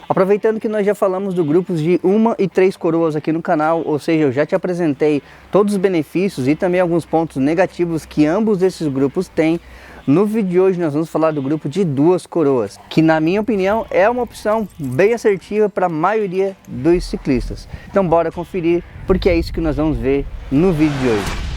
Aproveitando que nós já falamos do grupos de 1 e 3 coroas aqui no canal, ou seja, eu já te apresentei todos os benefícios e também alguns pontos negativos que ambos esses grupos têm. No vídeo de hoje nós vamos falar do grupo de 2 coroas, que na minha opinião é uma opção bem assertiva para a maioria dos ciclistas. Então bora conferir, porque é isso que nós vamos ver no vídeo de hoje.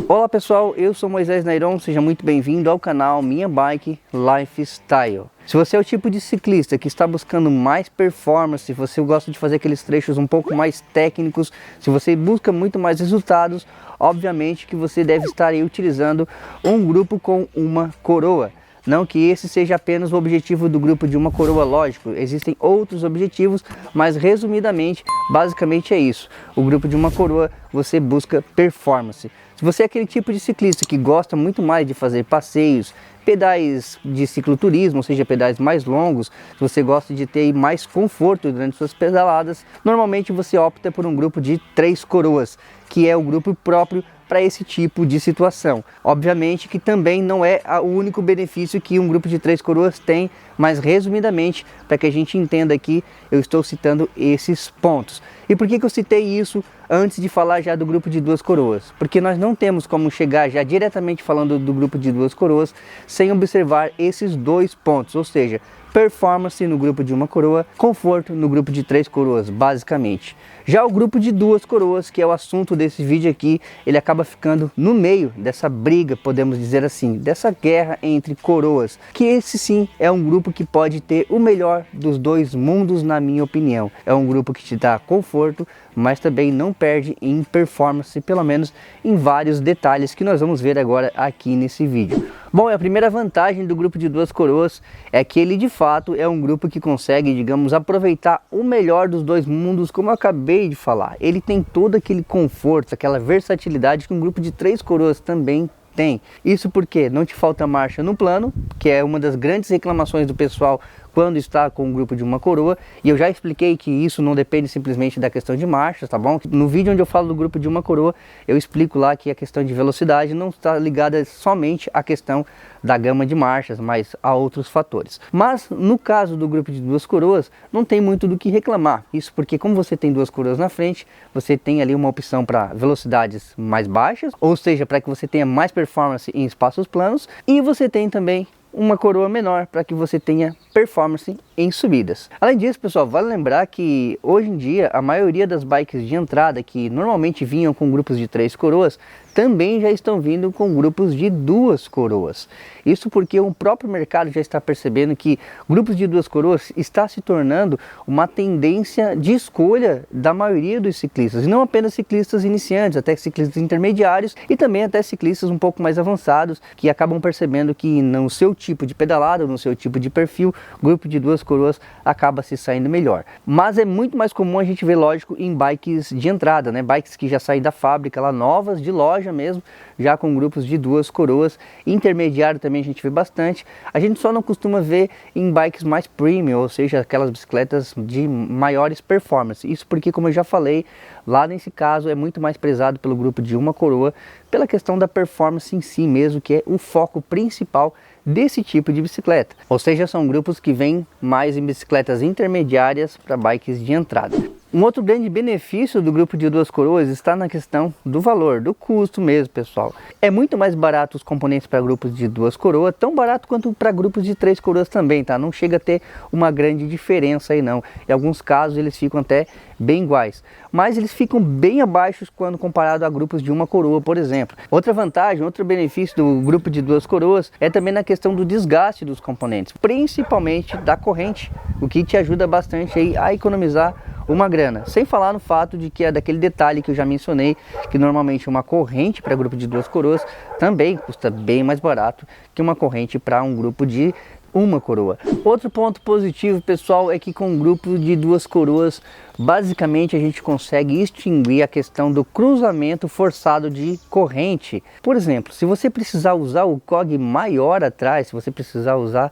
Olá pessoal, eu sou Moisés Nairon, seja muito bem-vindo ao canal Minha Bike Lifestyle. Se você é o tipo de ciclista que está buscando mais performance, se você gosta de fazer aqueles trechos um pouco mais técnicos, se você busca muito mais resultados, obviamente que você deve estar aí utilizando um grupo com uma coroa. Não que esse seja apenas o objetivo do grupo de uma coroa, lógico, existem outros objetivos, mas resumidamente, basicamente é isso. O grupo de uma coroa, você busca performance. Se você é aquele tipo de ciclista que gosta muito mais de fazer passeios, pedais de cicloturismo, ou seja, pedais mais longos, se você gosta de ter mais conforto durante suas pedaladas, normalmente você opta por um grupo de 3 coroas, que é o grupo próprio para esse tipo de situação. Obviamente que também não é o único benefício que um grupo de 3 coroas tem, mas resumidamente, para que a gente entenda aqui, eu estou citando esses pontos. E por que eu citei isso antes de falar já do grupo de 2 coroas? Porque nós não temos como chegar já diretamente falando do grupo de 2 coroas sem observar esses 2 pontos, ou seja, performance no grupo de uma coroa, conforto no grupo de 3 coroas, basicamente. Já o grupo de 2 coroas, que é o assunto desse vídeo aqui, ele acaba ficando no meio dessa briga, podemos dizer assim, dessa guerra entre coroas, que esse sim é um grupo que pode ter o melhor dos 2 mundos, na minha opinião. É um grupo que te dá conforto, mas também não perde em performance, pelo menos em vários detalhes que nós vamos ver agora aqui nesse vídeo. Bom, a primeira vantagem do grupo de 2 coroas é que ele de fato é um grupo que consegue, digamos, aproveitar o melhor dos 2 mundos, como eu acabei de falar. Ele tem todo aquele conforto, aquela versatilidade que um grupo de 3 coroas também tem. Isso porque não te falta marcha no plano, que é uma das grandes reclamações do pessoal quando está com um grupo de uma coroa, e eu já expliquei que isso não depende simplesmente da questão de marchas, tá bom? No vídeo onde eu falo do grupo de uma coroa, eu explico lá que a questão de velocidade não está ligada somente à questão da gama de marchas, mas a outros fatores. Mas no caso do grupo de 2 coroas, não tem muito do que reclamar. Isso porque como você tem 2 coroas na frente, você tem ali uma opção para velocidades mais baixas, ou seja, para que você tenha mais performance em espaços planos, e você tem também uma coroa menor para que você tenha performance em subidas. Além disso, pessoal, vale lembrar que hoje em dia a maioria das bikes de entrada que normalmente vinham com grupos de 3 coroas também já estão vindo com grupos de 2 coroas. Isso porque o próprio mercado já está percebendo que grupos de 2 coroas está se tornando uma tendência de escolha da maioria dos ciclistas, e não apenas ciclistas iniciantes, até ciclistas intermediários e também até ciclistas um pouco mais avançados que acabam percebendo que no seu tipo de pedalada, no seu tipo de perfil, grupo de 2 coroas acaba se saindo melhor. Mas é muito mais comum a gente ver, lógico, em bikes de entrada, né? Bikes que já saem da fábrica lá, novas, de loja mesmo, já com grupos de 2 coroas. Intermediário também a gente vê bastante. A gente só não costuma ver em bikes mais premium, ou seja, aquelas bicicletas de maiores performance. Isso porque, como eu já falei, lá nesse caso é muito mais prezado pelo grupo de uma coroa, pela questão da performance em si mesmo, que é o foco principal desse tipo de bicicleta. Ou seja, são grupos que vêm mais em bicicletas intermediárias para bikes de entrada. Um outro grande benefício do grupo de 2 coroas está na questão do valor, do custo mesmo, pessoal. É muito mais barato os componentes para grupos de 2 coroas, tão barato quanto para grupos de 3 coroas também, tá? Não chega a ter uma grande diferença aí não. Em alguns casos eles ficam até bem iguais, mas eles ficam bem abaixo quando comparado a grupos de uma coroa, por exemplo. Outra vantagem, outro benefício do grupo de 2 coroas é também na questão do desgaste dos componentes, principalmente da corrente, o que te ajuda bastante aí a economizar uma grana, sem falar no fato de que é daquele detalhe que eu já mencionei, que normalmente uma corrente para grupo de 2 coroas também custa bem mais barato que uma corrente para um grupo de uma coroa. Outro ponto positivo, pessoal, é que com um grupo de 2 coroas, basicamente a gente consegue extinguir a questão do cruzamento forçado de corrente. Por exemplo, se você precisar usar o COG maior atrás, se você precisar usar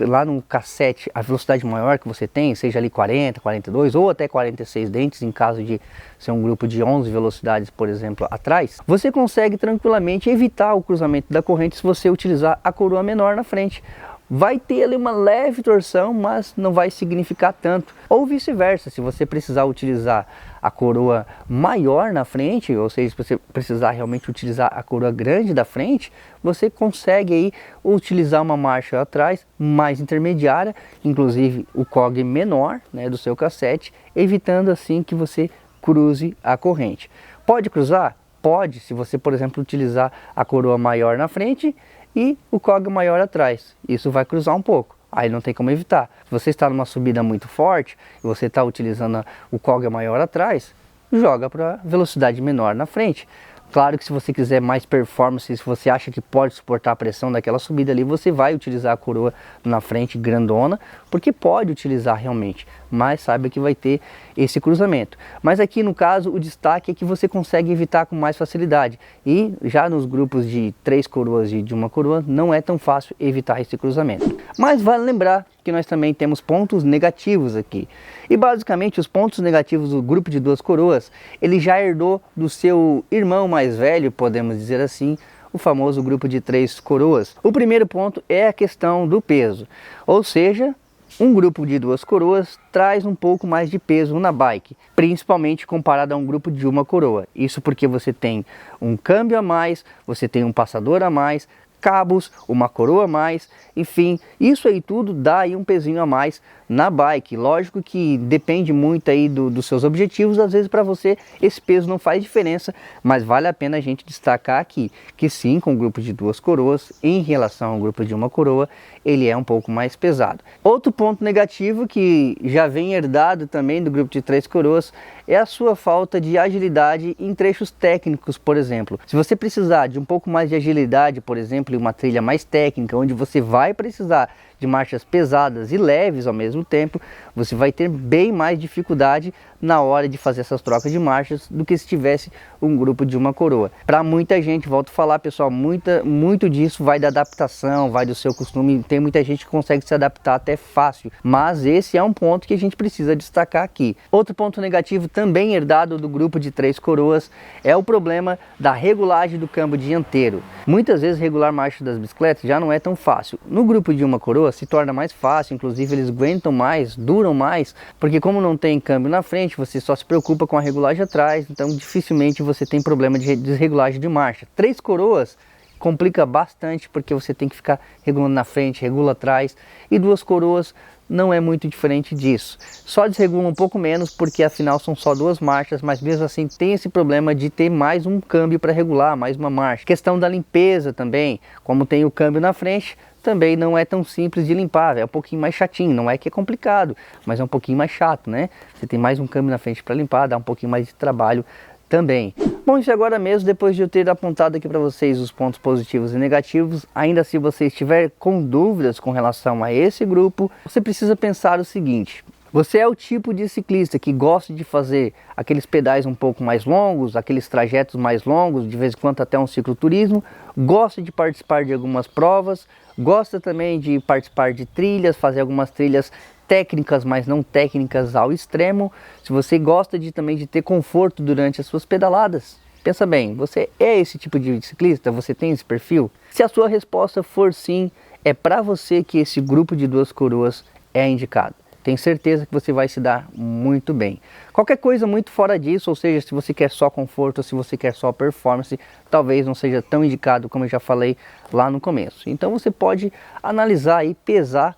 lá no cassete a velocidade maior que você tem, seja ali 40, 42 ou até 46 dentes, em caso de ser um grupo de 11 velocidades, por exemplo, atrás, você consegue tranquilamente evitar o cruzamento da corrente se você utilizar a coroa menor na frente. Vai ter ali uma leve torção, mas não vai significar tanto. Ou vice-versa, se você precisar utilizar a coroa maior na frente, ou seja, se você precisar realmente utilizar a coroa grande da frente, você consegue aí utilizar uma marcha atrás mais intermediária, inclusive o COG menor, né, do seu cassete, evitando assim que você cruze a corrente. Pode cruzar? Pode, se você, por exemplo, utilizar a coroa maior na frente e o COG maior atrás. Isso vai cruzar um pouco, aí não tem como evitar. Se você está numa subida muito forte e você está utilizando o COG maior atrás, joga para velocidade menor na frente. Claro que se você quiser mais performance, se você acha que pode suportar a pressão daquela subida ali, você vai utilizar a coroa na frente grandona, porque pode utilizar realmente, mas saiba que vai ter esse cruzamento. Mas aqui no caso o destaque é que você consegue evitar com mais facilidade, e já nos grupos de 3 coroas e de 1 coroa não é tão fácil evitar esse cruzamento. Mas vale lembrar que nós também temos pontos negativos aqui. E basicamente os pontos negativos do grupo de 2 coroas, ele já herdou do seu irmão mais velho, podemos dizer assim, o famoso grupo de 3 coroas. O primeiro ponto é a questão do peso, ou seja, um grupo de 2 coroas traz um pouco mais de peso na bike, principalmente comparado a um grupo de 1 coroa. Isso porque você tem um câmbio a mais, você tem um passador a mais, cabos, uma coroa a mais, enfim, isso aí tudo dá aí um pezinho a mais na bike. Lógico que depende muito aí dos seus objetivos, às vezes para você esse peso não faz diferença, mas vale a pena a gente destacar aqui que sim, com o grupo de 2 coroas, em relação ao grupo de 1 coroa, ele é um pouco mais pesado. Outro ponto negativo que já vem herdado também do grupo de 3 coroas é a sua falta de agilidade em trechos técnicos, por exemplo. Se você precisar de um pouco mais de agilidade, por exemplo, em uma trilha mais técnica, onde você vai precisar de marchas pesadas e leves ao mesmo tempo, você vai ter bem mais dificuldade na hora de fazer essas trocas de marchas do que se tivesse um grupo de 1 coroa. Para muita gente, volto a falar, pessoal, muito disso vai da adaptação, vai do seu costume. Tem muita gente que consegue se adaptar até fácil, mas esse é um ponto que a gente precisa destacar aqui. Outro ponto negativo também herdado do grupo de 3 coroas é o problema da regulagem do câmbio dianteiro. Muitas vezes regular marcha das bicicletas já não é tão fácil. No grupo de 1 coroa se torna mais fácil, inclusive eles aguentam mais, duram mais, porque como não tem câmbio na frente, você só se preocupa com a regulagem atrás, então dificilmente você tem problema de desregulagem de marcha. 3 coroas complica bastante, porque você tem que ficar regulando na frente, regula atrás, e 2 coroas não é muito diferente disso. Só desregula um pouco menos, porque afinal são só 2 marchas, mas mesmo assim tem esse problema de ter mais um câmbio para regular, mais uma marcha. Questão da limpeza também, como tem o câmbio na frente, também não é tão simples de limpar, é um pouquinho mais chatinho, não é que é complicado, mas é um pouquinho mais chato, né? Você tem mais um câmbio na frente para limpar, dá um pouquinho mais de trabalho também. Bom, isso agora mesmo, depois de eu ter apontado aqui para vocês os pontos positivos e negativos, ainda se você estiver com dúvidas com relação a esse grupo, você precisa pensar o seguinte: você é o tipo de ciclista que gosta de fazer aqueles pedais um pouco mais longos, aqueles trajetos mais longos, de vez em quando até um cicloturismo, gosta de participar de algumas provas, gosta também de participar de trilhas, fazer algumas trilhas técnicas, mas não técnicas ao extremo. Se você gosta também de ter conforto durante as suas pedaladas, pensa bem, você é esse tipo de ciclista? Você tem esse perfil? Se a sua resposta for sim, é para você que esse grupo de 2 coroas é indicado. Tenho certeza que você vai se dar muito bem. Qualquer coisa muito fora disso, ou seja, se você quer só conforto, ou se você quer só performance, talvez não seja tão indicado como eu já falei lá no começo. Então você pode analisar e pesar,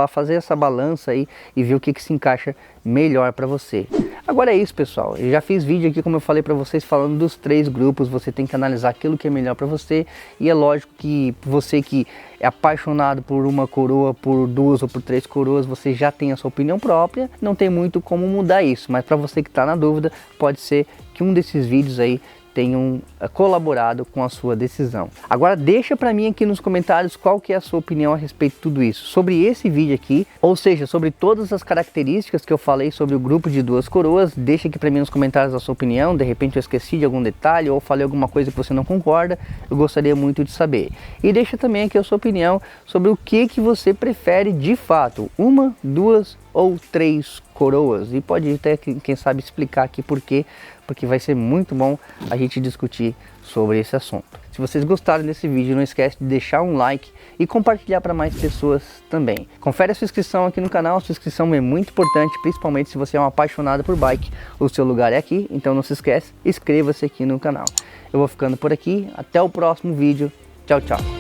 fazer essa balança aí e ver o que se encaixa melhor para você. Agora é isso, pessoal. Eu já fiz vídeo aqui, como eu falei para vocês, falando dos 3 grupos. Você tem que analisar aquilo que é melhor para você, e é lógico que você que é apaixonado por 1 coroa, por 2 ou por 3 coroas, você já tem a sua opinião própria, não tem muito como mudar isso, mas para você que está na dúvida, pode ser que um desses vídeos aí tenham colaborado com a sua decisão. Agora deixa para mim aqui nos comentários qual que é a sua opinião a respeito de tudo isso, sobre esse vídeo aqui, ou seja, sobre todas as características que eu falei sobre o grupo de duas coroas. Deixa aqui para mim nos comentários a sua opinião. De repente eu esqueci de algum detalhe ou falei alguma coisa que você não concorda, eu gostaria muito de saber. E deixa também aqui a sua opinião sobre o que você prefere de fato, uma, duas ou três coroas, e pode até, quem sabe, explicar aqui por quê, porque vai ser muito bom a gente discutir sobre esse assunto. Se vocês gostaram desse vídeo, não esquece de deixar um like e compartilhar para mais pessoas também. Confere a sua inscrição aqui no canal, sua inscrição é muito importante, principalmente se você é um apaixonado por bike, o seu lugar é aqui, então não se esquece, inscreva-se aqui no canal. Eu vou ficando por aqui, até o próximo vídeo, tchau, tchau.